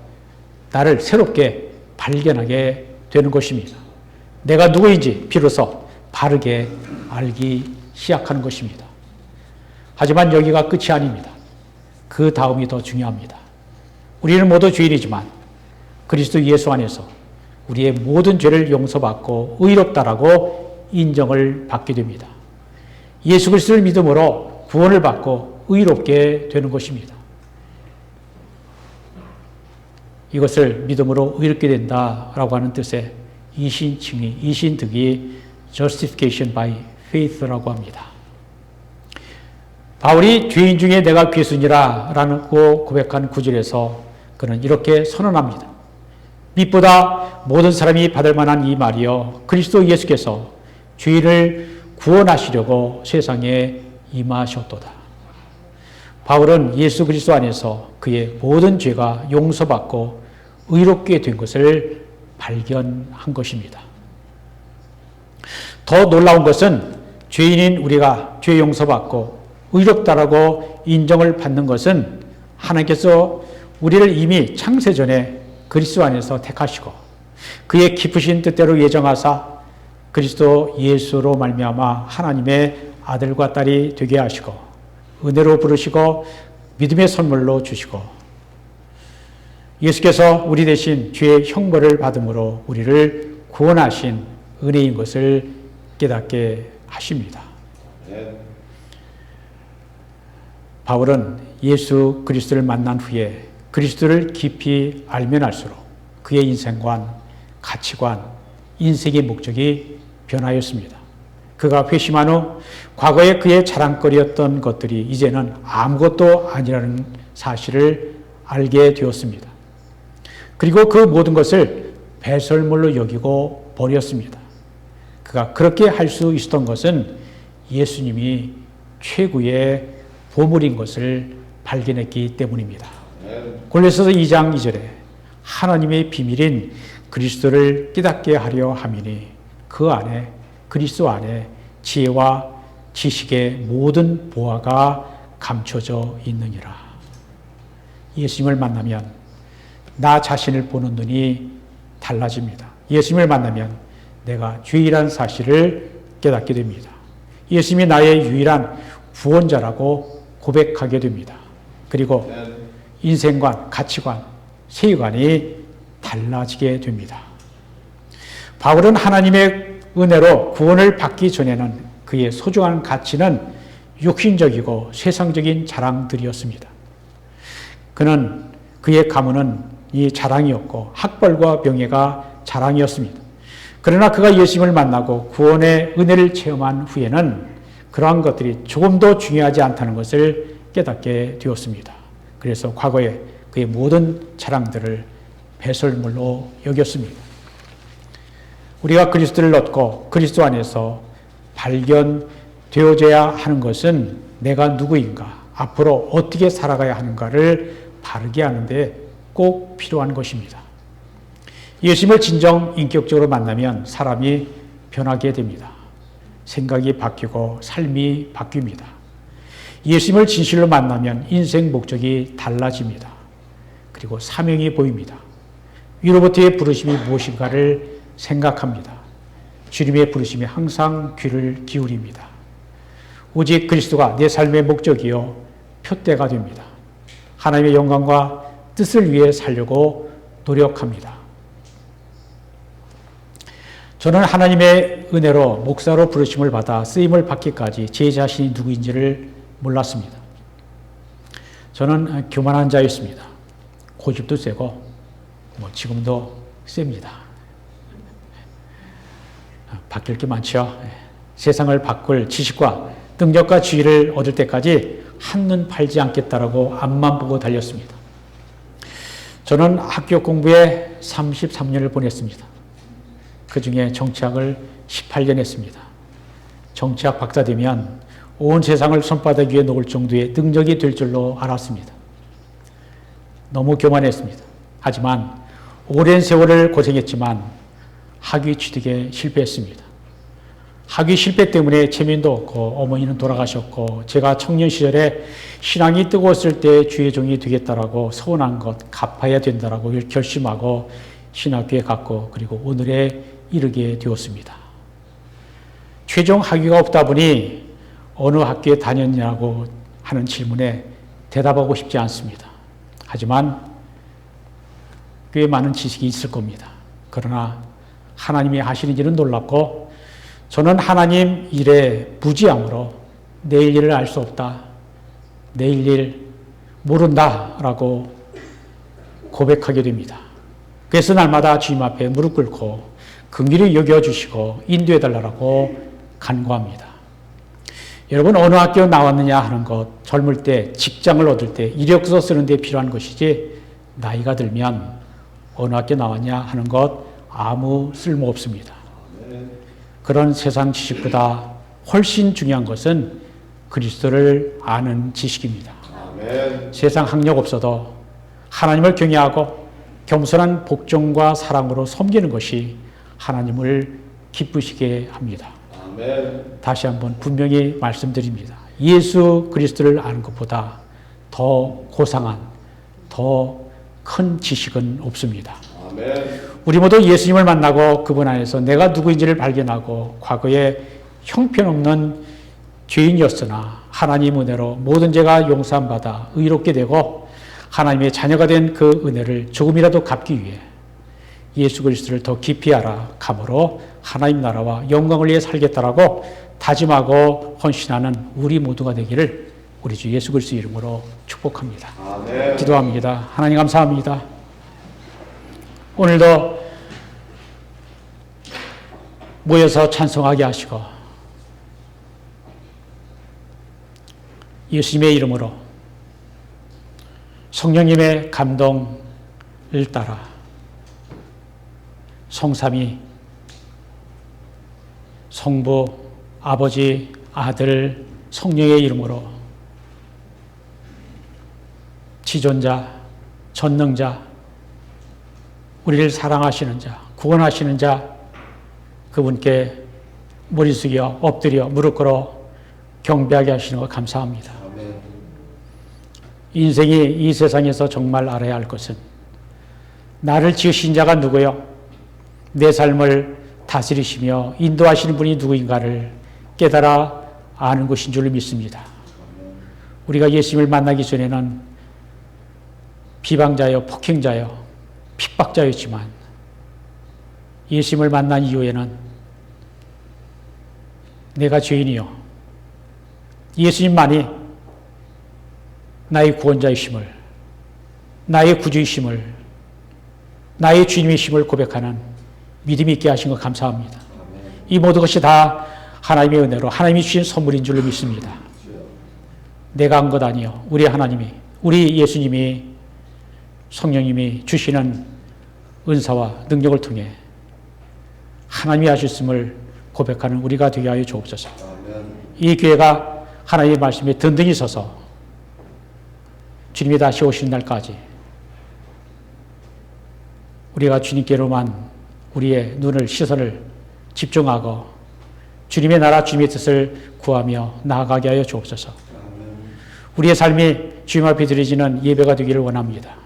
나를 새롭게 발견하게 되는 것입니다. 내가 누구인지 비로소 바르게 알기 시작하는 것입니다. 하지만 여기가 끝이 아닙니다. 그 다음이 더 중요합니다. 우리는 모두 죄인이지만 그리스도 예수 안에서 우리의 모든 죄를 용서받고 의롭다라고 인정을 받게 됩니다. 예수 그리스도를 믿음으로 구원을 받고 의롭게 되는 것입니다. 이것을 믿음으로 의롭게 된다라고 하는 뜻의 이신칭의, 이신득이 justification by faith라고 합니다. 바울이 죄인 중에 내가 괴순이라 라고 고백한 구절에서 그는 이렇게 선언합니다. 빛보다 모든 사람이 받을 만한 이 말이여 그리스도 예수께서 죄인을 구원하시려고 세상에 임하셨도다. 바울은 예수 그리스도 안에서 그의 모든 죄가 용서받고 의롭게 된 것을 발견한 것입니다. 더 놀라운 것은 죄인인 우리가 죄 용서받고 의롭다라고 인정을 받는 것은 하나님께서 우리를 이미 창세전에 그리스도 안에서 택하시고 그의 깊으신 뜻대로 예정하사 그리스도 예수로 말미암아 하나님의 아들과 딸이 되게 하시고 은혜로 부르시고 믿음의 선물로 주시고 예수께서 우리 대신 죄의 형벌을 받음으로 우리를 구원하신 은혜인 것을 깨닫게 하십니다. 바울은 예수 그리스도를 만난 후에 그리스도를 깊이 알면 알수록 그의 인생관, 가치관, 인생의 목적이 변하였습니다. 그가 회심한 후 과거에 그의 자랑거리였던 것들이 이제는 아무것도 아니라는 사실을 알게 되었습니다. 그리고 그 모든 것을 배설물로 여기고 버렸습니다. 그가 그렇게 할 수 있었던 것은 예수님이 최고의 보물인 것을 발견했기 때문입니다. 골로새서 2장 2절에 하나님의 비밀인 그리스도를 깨닫게 하려 함이니 그 안에 그리스도 안에 지혜와 지식의 모든 보화가 감춰져 있느니라. 예수님을 만나면 나 자신을 보는 눈이 달라집니다. 예수님을 만나면 내가 죄인이라는 사실을 깨닫게 됩니다. 예수님이 나의 유일한 구원자라고 고백하게 됩니다. 그리고 인생관, 가치관, 세계관이 달라지게 됩니다. 바울은 하나님의 은혜로 구원을 받기 전에는 그의 소중한 가치는 육신적이고 세상적인 자랑들이었습니다. 그의 가문은 이 자랑이었고 학벌과 명예가 자랑이었습니다. 그러나 그가 예수님을 만나고 구원의 은혜를 체험한 후에는 그러한 것들이 조금도 중요하지 않다는 것을 깨닫게 되었습니다. 그래서 과거에 그의 모든 자랑들을 배설물로 여겼습니다. 우리가 그리스도를 얻고 그리스도 안에서 발견되어져야 하는 것은 내가 누구인가, 앞으로 어떻게 살아가야 하는가를 바르게 하는데 꼭 필요한 것입니다. 예수님을 진정 인격적으로 만나면 사람이 변하게 됩니다. 생각이 바뀌고 삶이 바뀝니다. 예수님을 진실로 만나면 인생 목적이 달라집니다. 그리고 사명이 보입니다. 위로부터의 부르심이 무엇인가를 생각합니다. 주님의 부르심에 항상 귀를 기울입니다. 오직 그리스도가 내 삶의 목적이요 표대가 됩니다. 하나님의 영광과 뜻을 위해 살려고 노력합니다. 저는 하나님의 은혜로 목사로 부르심을 받아 쓰임을 받기까지 제 자신이 누구인지를 몰랐습니다. 저는 교만한 자였습니다. 고집도 세고 뭐 지금도 셉니다. 바뀔 게 많죠. 세상을 바꿀 지식과 능력과 지위를 얻을 때까지 한눈 팔지 않겠다라고 앞만 보고 달렸습니다. 저는 학교 공부에 33년을 보냈습니다. 그 중에 정치학을 18년 했습니다. 정치학 박사 되면 온 세상을 손바닥 위에 놓을 정도의 능력이 될 줄로 알았습니다. 너무 교만했습니다. 하지만 오랜 세월을 고생했지만 학위 취득에 실패했습니다. 학위 실패 때문에 체면도 없고 어머니는 돌아가셨고 제가 청년 시절에 신앙이 뜨거웠을 때 주의 종이 되겠다라고 서운한 것 갚아야 된다라고 결심하고 신학교에 갔고 그리고 오늘에 이르게 되었습니다. 최종 학위가 없다 보니 어느 학교에 다녔냐고 하는 질문에 대답하고 싶지 않습니다. 하지만 꽤 많은 지식이 있을 겁니다. 그러나 하나님이 하시는지는 놀랍고 저는 하나님 일에 무지함으로 내일 일을 알 수 없다. 내일 일 모른다라고 고백하게 됩니다. 그래서 날마다 주님 앞에 무릎 꿇고 긍휼히 여겨주시고 인도해달라고 간구합니다. 여러분 어느 학교 나왔느냐 하는 것 젊을 때 직장을 얻을 때 이력서 쓰는 데 필요한 것이지 나이가 들면 어느 학교 나왔냐 하는 것 아무 쓸모 없습니다. 그런 세상 지식보다 훨씬 중요한 것은 그리스도를 아는 지식입니다. 아멘. 세상 학력 없어도 하나님을 경외하고 겸손한 복종과 사랑으로 섬기는 것이 하나님을 기쁘시게 합니다. 아멘. 다시 한번 분명히 말씀드립니다. 예수 그리스도를 아는 것보다 더 고상한, 더 큰 지식은 없습니다. 아멘. 우리 모두 예수님을 만나고 그분 안에서 내가 누구인지를 발견하고 과거에 형편없는 죄인이었으나 하나님 은혜로 모든 죄가 용서받아 의롭게 되고 하나님의 자녀가 된 그 은혜를 조금이라도 갚기 위해 예수 그리스도를 더 깊이 알아감으로 하나님 나라와 영광을 위해 살겠다라고 다짐하고 헌신하는 우리 모두가 되기를 우리 주 예수 그리스도 이름으로 축복합니다. 아멘. 기도합니다. 하나님 감사합니다. 오늘도 모여서 찬송하게 하시고 예수님의 이름으로 성령님의 감동을 따라 성삼위 성부 아버지 아들 성령의 이름으로 지존자 전능자 우리를 사랑하시는 자 구원하시는 자 그분께 머리 숙여 엎드려 무릎 꿇어 경배하게 하시는 것 감사합니다. 아멘. 인생이 이 세상에서 정말 알아야 할 것은 나를 지으신 자가 누구요? 내 삶을 다스리시며 인도하시는 분이 누구인가를 깨달아 아는 것인 줄 믿습니다. 우리가 예수님을 만나기 전에는 비방자요, 폭행자요, 핍박자였지만 예수님을 만난 이후에는 내가 죄인이요. 예수님만이 나의 구원자이심을, 나의 구주이심을, 나의 주님이심을 고백하는 믿음이 있게 하신 것 감사합니다. 이 모든 것이 다 하나님의 은혜로 하나님이 주신 선물인 줄로 믿습니다. 내가 한 것 아니요. 우리 하나님이, 우리 예수님이 성령님이 주시는 은사와 능력을 통해 하나님이 하셨음을 고백하는 우리가 되게 하여 주옵소서. 이 교회가 하나님의 말씀에 든든히 서서 주님이 다시 오시는 날까지 우리가 주님께로만 우리의 눈을 시선을 집중하고 주님의 나라 주님의 뜻을 구하며 나아가게 하여 주옵소서. 우리의 삶이 주님 앞에 드려지는 예배가 되기를 원합니다.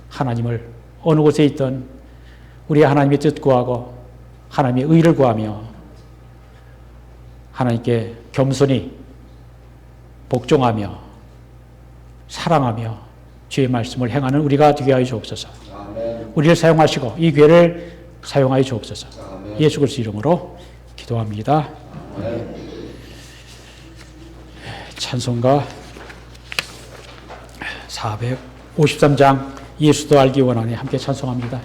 하나님을 어느 곳에 있든 우리 하나님의 뜻 구하고 하나님의 의를 구하며 하나님께 겸손히 복종하며 사랑하며 주의 말씀을 행하는 우리가 되게 하여 주옵소서. 우리를 사용하시고 이 교회를 사용하여 주옵소서. 예수 그리스도 이름으로 기도합니다. 찬송가 453장 예수도 알기 원하네. 함께 찬송합니다.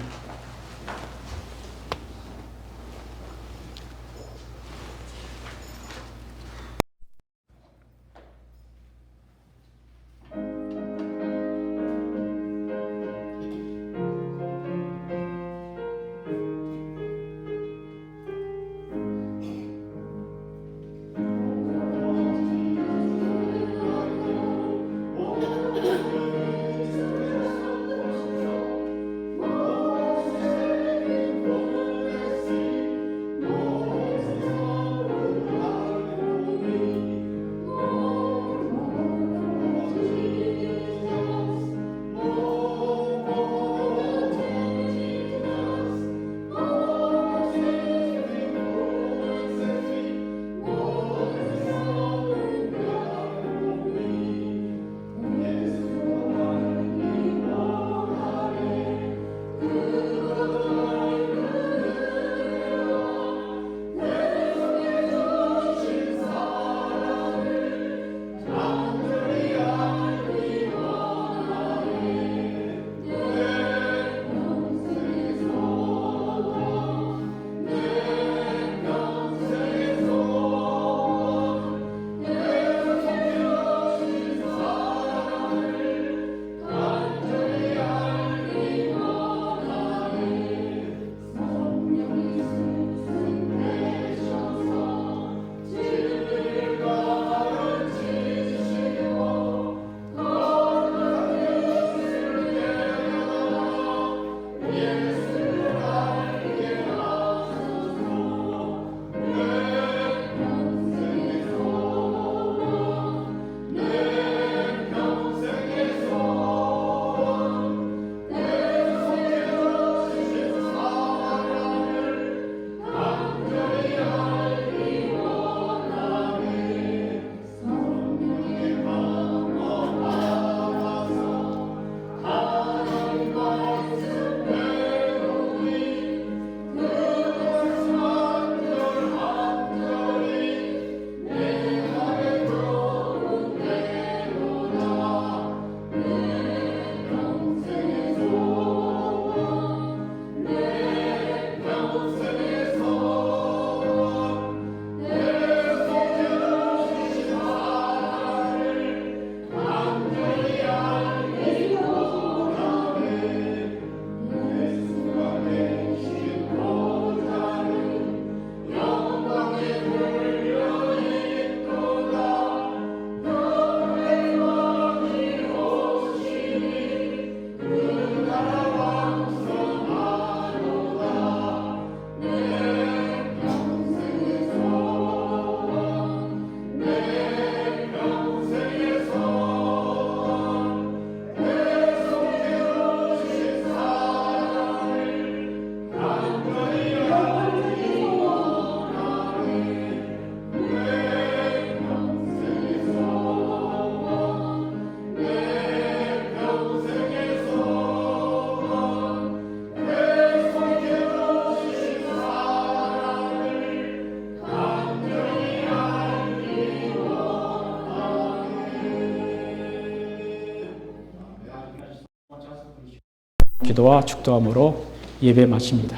기도와 축도함으로 예배 마칩니다.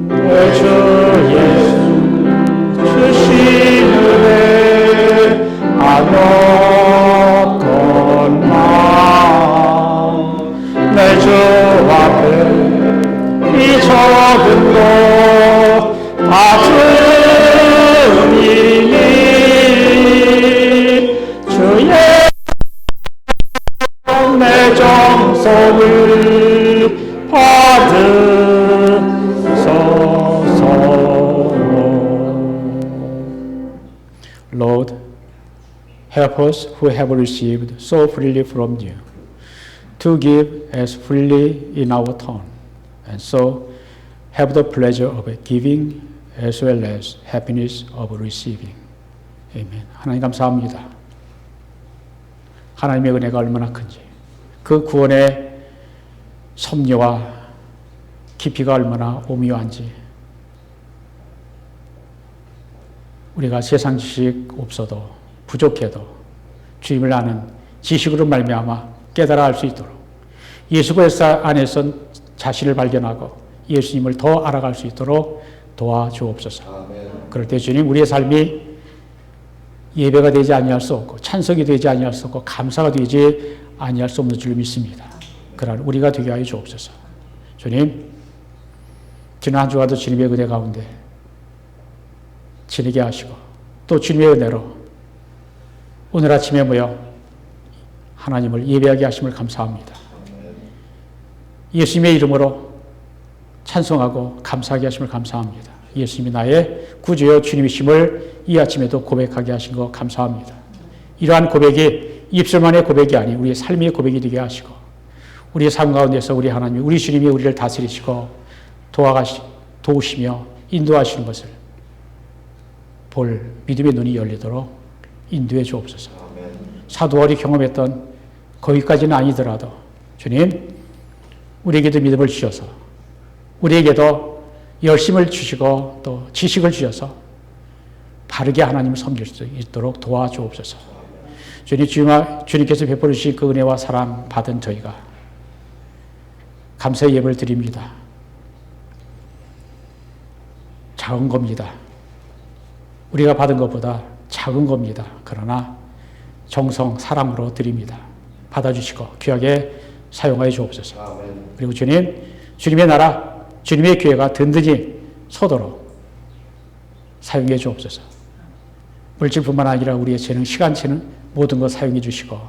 내 주 예수 주신 은혜 안없건만 내 주 앞에 이 적은 것 주님이 주의 내 정성을 받으소서. Lord, help us who have received so freely from you to give as freely in our turn, and so have the pleasure of giving as well as happiness of receiving. 아멘. 하나님 감사합니다. 하나님의 은혜가 얼마나 큰지, 그 구원의 섭리와 깊이가 얼마나 오묘한지 우리가 세상 지식 없어도 부족해도 주님을 아는 지식으로 말미암아 깨달아 알 수 있도록 예수 그리스도 안에서 자신을 발견하고 예수님을 더 알아갈 수 있도록 도와주옵소서. 그럴 때 주님 우리의 삶이 예배가 되지 아니할 수 없고 찬송이 되지 아니할 수 없고 감사가 되지 아니할 수 없는 줄 믿습니다. 그러나 우리가 되게 하여 주옵소서. 주님, 지난 한 주간도 주님의 은혜 가운데 지내게 하시고 또 주님의 은혜로 오늘 아침에 모여 하나님을 예배하게 하심을 감사합니다. 예수님의 이름으로 찬송하고 감사하게 하심을 감사합니다. 예수님이 나의 구주여 주님이심을 이 아침에도 고백하게 하신 거 감사합니다. 이러한 고백이 입술만의 고백이 아닌 우리의 삶의 고백이 되게 하시고 우리의 삶 가운데서 우리 하나님, 우리 주님이 우리를 다스리시고 도우시며 인도하시는 것을 볼 믿음의 눈이 열리도록 인도해 주옵소서. 사도 바울이 경험했던 거기까지는 아니더라도 주님 우리에게도 믿음을 주셔서 우리에게도 열심을 주시고 또 지식을 주셔서 바르게 하나님을 섬길 수 있도록 도와주옵소서. 주님께서 베풀어 주신 그 은혜와 사랑 받은 저희가 감사의 예배를 드립니다. 작은 겁니다. 우리가 받은 것보다 작은 겁니다. 그러나 정성, 사랑으로 드립니다. 받아주시고 귀하게 사용하여 주옵소서. 그리고 주님, 주님의 나라, 주님의 교회가 든든히 서도록 사용해 주옵소서. 물질뿐만 아니라 우리의 재능, 시간치는 모든 것 사용해 주시고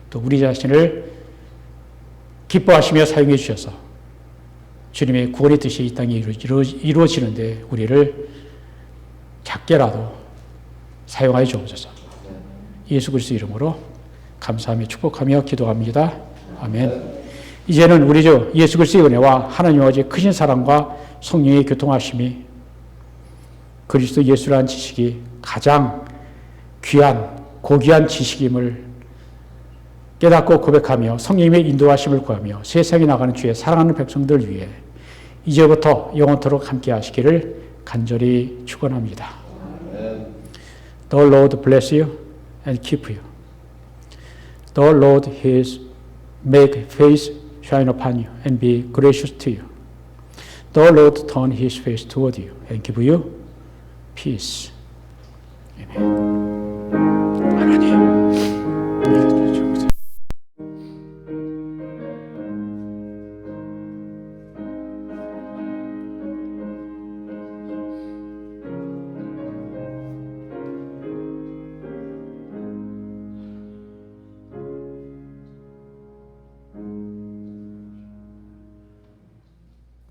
또 우리 자신을 기뻐하시며 사용해 주셔서 주님의 구원의 뜻이 이 땅에 이루어지는데 우리를 작게라도 사용하여 주옵소서. 예수 그리스도 이름으로 감사하며 축복하며 기도합니다. 아멘. 이제는 우리 주 예수 그리스도의 은혜와 하나님의 아버지의 크신 사랑과 성령의 교통하심이 그리스도 예수라는 지식이 가장 귀한 고귀한 지식임을 깨닫고 고백하며 성령님의 인도하심을 구하며 세상에 나가는 주의 사랑하는 백성들 위해 이제부터 영원토록 함께 하시기를 간절히 축원합니다. The Lord bless you and keep you. The Lord his make face shine upon you and be gracious to you. The Lord turn his face toward you and give you peace. Amen.